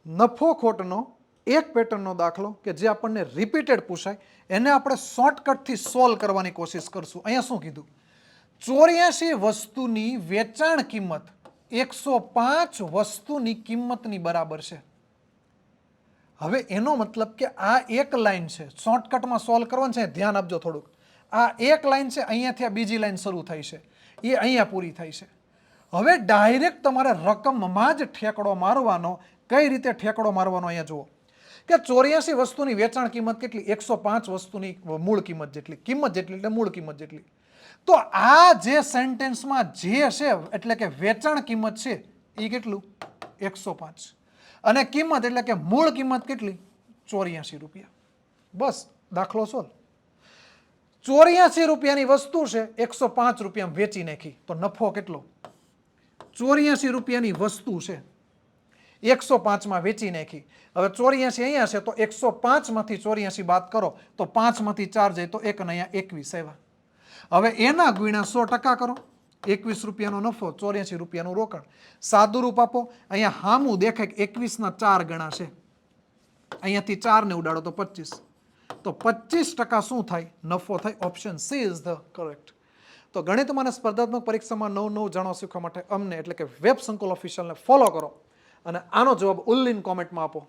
નફો ખોટનો એક પેટર્નનો દાખલો કે જે આપણને રિપીટેડ પૂછાય એને આપણે શોર્ટકટથી સોલ્વ કરવાની કોશિશ કરશું. અહીંયા શું કીધું? 84 વસ્તુની વેચાણ કિંમત 105 વસ્તુની કિંમતની બરાબર છે. હવે એનો મતલબ કે આ એક લાઈન છે, શોર્ટકટમાં સોલ્વ કરવાનું છે. ધ્યાન આપજો થોડુંક. આ એક લાઈન છે, અહીંયાથી આ બીજી લાઈન શરૂ થાય છે, એ અહીંયા પૂરી થાય છે. હવે ડાયરેક્ટ તમારે રકમમાં જ ઠેકડો મારવાનો. કઈ રીતે ઠેકડો મારવાનો? અહીંયા જુઓ કે 84 વસ્તુની વેચાણ કિંમત કેટલી? 105 વસ્તુની મૂળ કિંમત જેટલી. કિંમત જેટલી એટલે મૂળ કિંમત જેટલી. તો આ જે સેન્ટેન્સમાં જે છે એટલે કે વેચાણ કિંમત છે એ કેટલું? 105. અને કિંમત એટલે કે મૂળ કિંમત કેટલી? 84 રૂપિયા. બસ દાખલો સોલ્વ. 84 રૂપિયાની વસ્તુ છે, 105 રૂપિયા વેચી નાખી તો નફો કેટલો? 84 રૂપિયાની વસ્તુ છે, 105માં વેચી નાખી. હવે 84 અહીંયા છે તો 105 માંથી 84 બાદ કરો તો 5 માંથી 4 જાય તો 1 અને અહીંયા 21 આવ્યા. હવે એના ગુણ્યા 100% કરો. 21 રૂપિયાનો નફો, 84 રૂપિયાનું રોકાણ. સાદું રૂપ આપો. અહીંયા હામું દેખાય કે 21 ના 4 ગણા છે. અહીંયાથી 4 ને ઉડાડો તો 25. તો 25% શું થાય? નફો થાય. Option she is the correct. તો ગણિતમાં અને સ્પર્ધાત્મક પરીક્ષામાં નવું જાણવા શીખવા માટે અમને એટલે કે વેબ સંકુલ ઓફિશિયલને ફોલો કરો અને આનો જવાબ ઉલ્લીન કોમેન્ટમાં આપો.